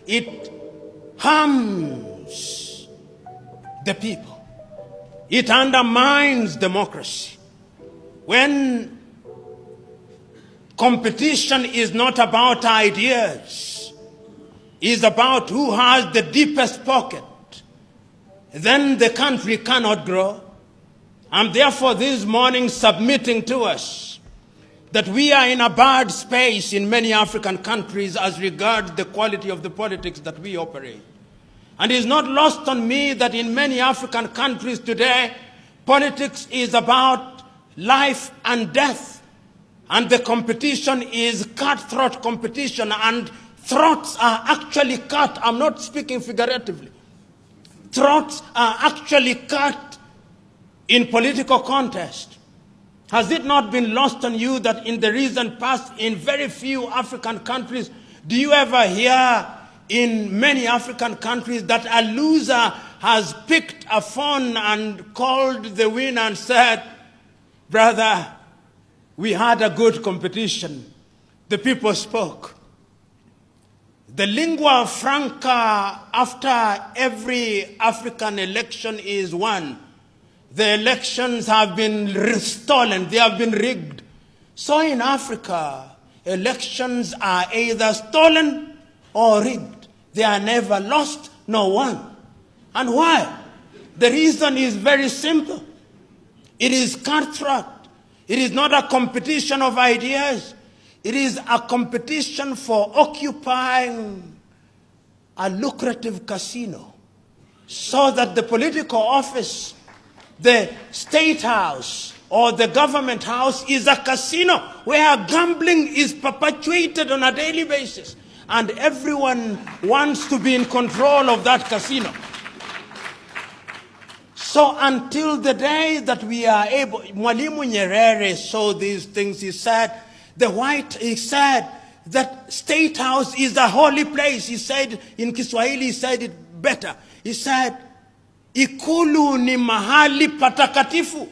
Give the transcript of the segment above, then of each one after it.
it harms the people. It undermines democracy. When competition is not about ideas, is about who has the deepest pocket, then the country cannot grow. I'm therefore this morning submitting to us that we are in a bad space in many African countries as regards the quality of the politics that we operate. And it's not lost on me that in many African countries today, politics is about life and death. And the competition is cutthroat competition, and throats are actually cut. I'm not speaking figuratively. Throats are actually cut in political contest. Has it not been lost on you that in the recent past, in very few African countries, do you ever hear in many African countries that a loser has picked a phone and called the winner and said, "Brother, we had a good competition. The people spoke." The lingua franca after every African election is won. The elections have been stolen, they have been rigged. So in Africa, elections are either stolen or rigged. They are never lost nor won. And why? The reason is very simple. It is cutthroat. It is not a competition of ideas. It is a competition for occupying a lucrative casino so that the political office, the state house or the government house is a casino where gambling is perpetuated on a daily basis. And everyone wants to be in control of that casino. So until the day that we are able, Mwalimu Nyerere saw these things. He said, he said that State House is a holy place. He said, in Kiswahili, he said it better. He said, Ikulu ni mahali patakatifu.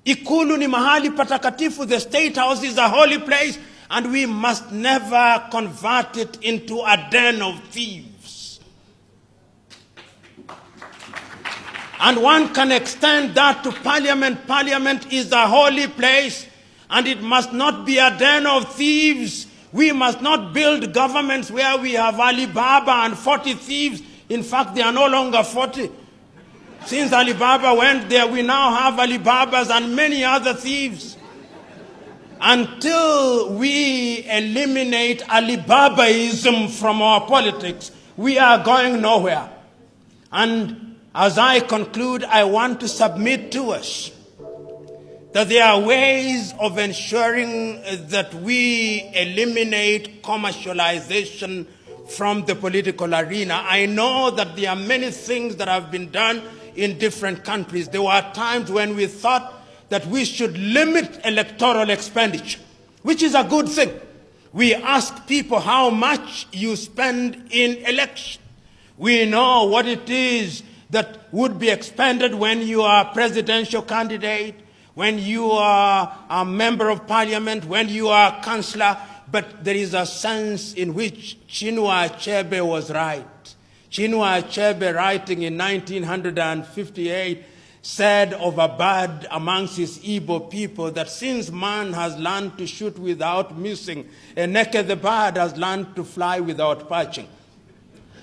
Ikulu ni mahali patakatifu. The State House is a holy place, and we must never convert it into a den of thieves. And one can extend that to Parliament. Parliament is a holy place, and it must not be a den of thieves. We must not build governments where we have Alibaba and 40 thieves. In fact, they are no longer 40. Since Alibaba went there, we now have Alibabas and many other thieves. Until we eliminate Alibabaism from our politics, we are going nowhere. And as I conclude, I want to submit to us that there are ways of ensuring that we eliminate commercialization from the political arena. I know that there are many things that have been done in different countries. There were times when we thought that we should limit electoral expenditure, which is a good thing. We ask people how much you spend in election. We know what it is that would be expended when you are a presidential candidate, when you are a member of parliament, when you are a councillor. But there is a sense in which Chinua Achebe was right. Chinua Achebe, writing in 1958, said of a bird amongst his Igbo people that since man has learned to shoot without missing, a naked the bird has learned to fly without perching.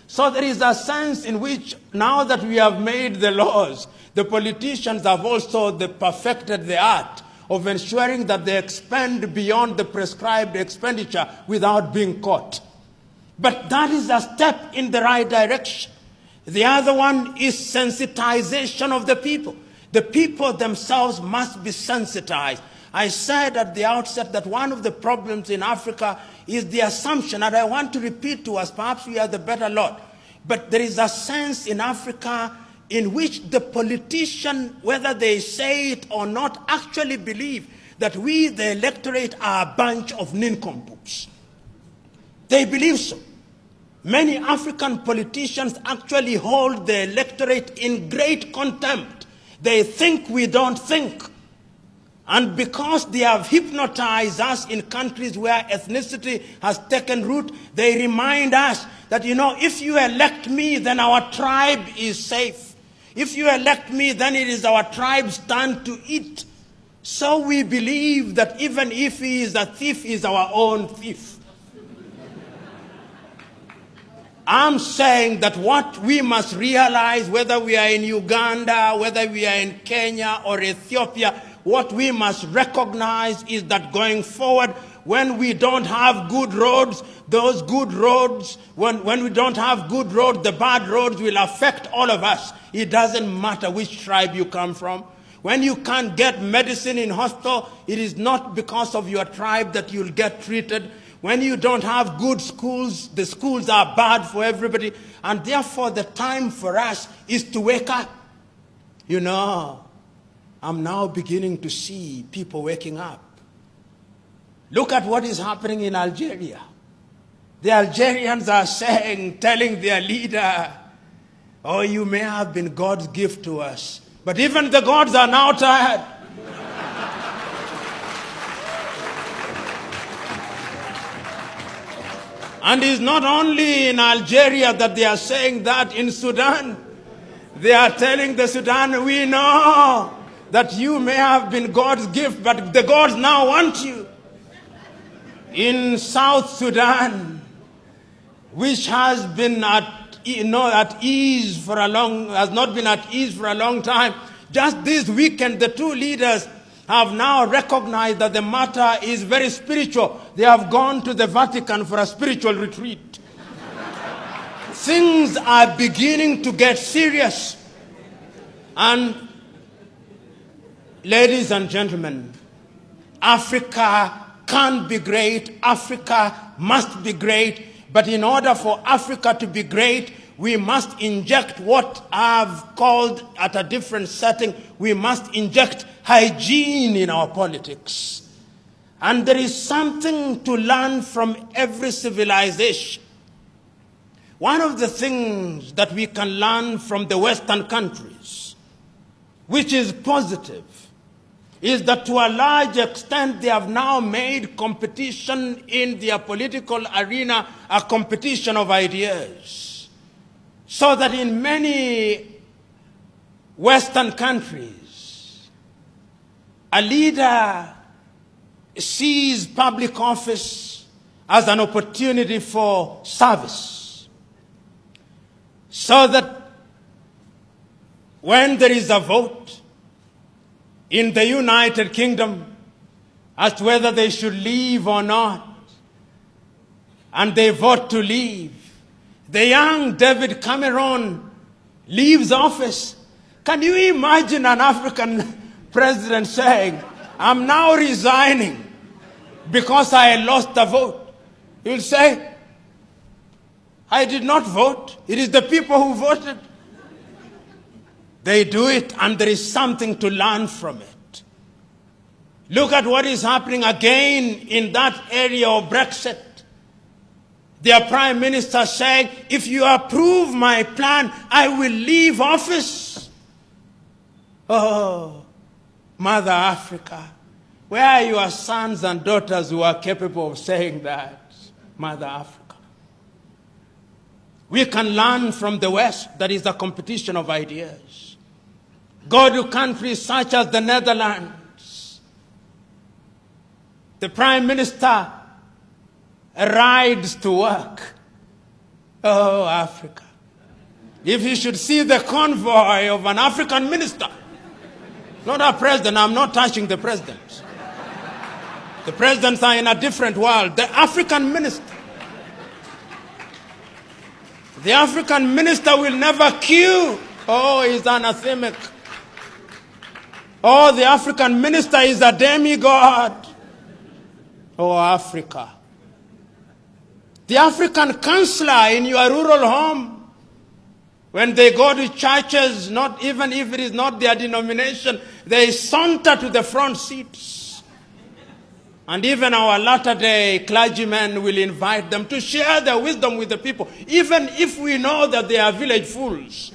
So there is a sense in which now that we have made the laws, the politicians have also perfected the art of ensuring that they expend beyond the prescribed expenditure without being caught. But that is a step in the right direction. The other one is sensitization of the people. The people themselves must be sensitized. I said at the outset that one of the problems in Africa is the assumption, and I want to repeat to us, perhaps we are the better lot, but there is a sense in Africa in which the politician, whether they say it or not, actually believe that we, the electorate, are a bunch of nincompoops. They believe so. Many African politicians actually hold the electorate in great contempt. They think we don't think. And because they have hypnotized us in countries where ethnicity has taken root, they remind us that, if you elect me, then our tribe is safe. If you elect me, then it is our tribe's turn to eat. So we believe that even if he is a thief, he is our own thief. I'm saying that what we must realize, whether we are in Uganda, whether we are in Kenya or Ethiopia, what we must recognize is that going forward, when we don't have good roads, those good roads, when we don't have good roads, the bad roads will affect all of us. It doesn't matter which tribe you come from. When you can't get medicine in hospital, it is not because of your tribe that you'll get treated. When you don't have good schools, the schools are bad for everybody. And therefore, the time for us is to wake up. I'm now beginning to see people waking up. Look at what is happening in Algeria. The Algerians are telling their leader, oh, you may have been God's gift to us, but even the gods are now tired. And it's not only in Algeria that they are saying that. In Sudan, they are telling the Sudan, we know that you may have been God's gift, but the gods now want you. In South Sudan, which has been at ease for a long time, just this weekend, the two leaders have now recognized that the matter is very spiritual. They have gone to the Vatican for a spiritual retreat. Things are beginning to get serious. And ladies and gentlemen, Africa can be great. Africa must be great. But in order for Africa to be great, we must inject what I've called at a different setting, we must inject hygiene in our politics. And there is something to learn from every civilization. One of the things that we can learn from the Western countries, which is positive, is that to a large extent they have now made competition in their political arena a competition of ideas. So that in many Western countries, a leader sees public office as an opportunity for service. So that when there is a vote in the United Kingdom as to whether they should leave or not, and they vote to leave, the young David Cameron leaves office. Can you imagine an African president saying, I'm now resigning because I lost the vote? He'll say, I did not vote. It is the people who voted. They do it, and there is something to learn from it. Look at what is happening again in that area of Brexit. Their prime minister saying, if you approve my plan, I will leave office. Oh, Mother Africa, where are your sons and daughters who are capable of saying that, Mother Africa? We can learn from the West. That is a competition of ideas. Go to countries such as the Netherlands. The prime minister rides to work. Oh, Africa. If you should see the convoy of an African minister, not a president, I'm not touching the presidents. The presidents are in a different world. The African minister. The African minister will never queue. Oh, he's anathemic. Oh, the African minister is a demigod. Oh, Africa. The African counselor in your rural home, when they go to churches, not even if it is not their denomination, they saunter to the front seats. And even our latter-day clergymen will invite them to share their wisdom with the people, even if we know that they are village fools.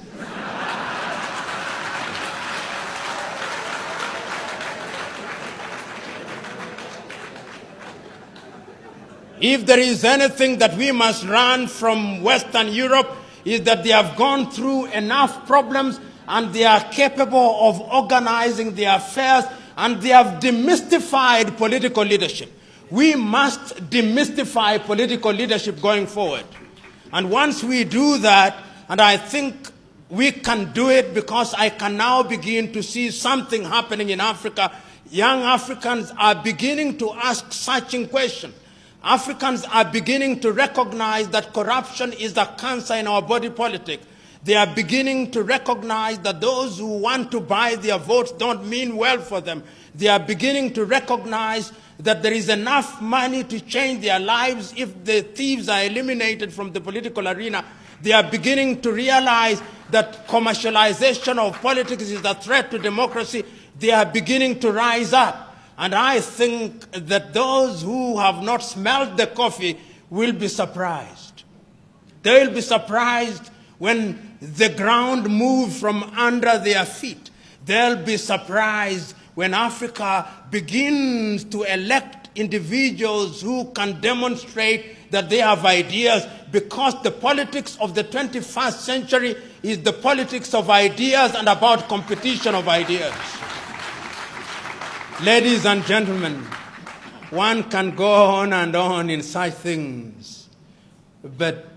If there is anything that we must learn from Western Europe, is that they have gone through enough problems and they are capable of organizing their affairs, and they have demystified political leadership. We must demystify political leadership going forward. And once we do that, and I think we can do it because I can now begin to see something happening in Africa. Young Africans are beginning to ask searching questions. Africans are beginning to recognize that corruption is a cancer in our body politic. They are beginning to recognize that those who want to buy their votes don't mean well for them. They are beginning to recognize that there is enough money to change their lives if the thieves are eliminated from the political arena. They are beginning to realize that commercialization of politics is a threat to democracy. They are beginning to rise up. And I think that those who have not smelled the coffee will be surprised. They will be surprised when the ground moves from under their feet. They'll be surprised when Africa begins to elect individuals who can demonstrate that they have ideas, because the politics of the 21st century is the politics of ideas and about competition of ideas. Ladies and gentlemen, one can go on and on in such things, but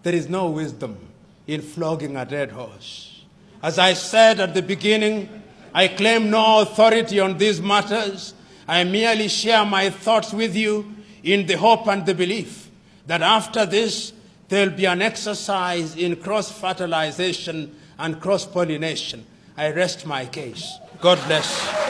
there is no wisdom in flogging a dead horse. As I said at the beginning, I claim no authority on these matters. I merely share my thoughts with you in the hope and the belief that after this, there will be an exercise in cross-fertilization and cross-pollination. I rest my case. God bless.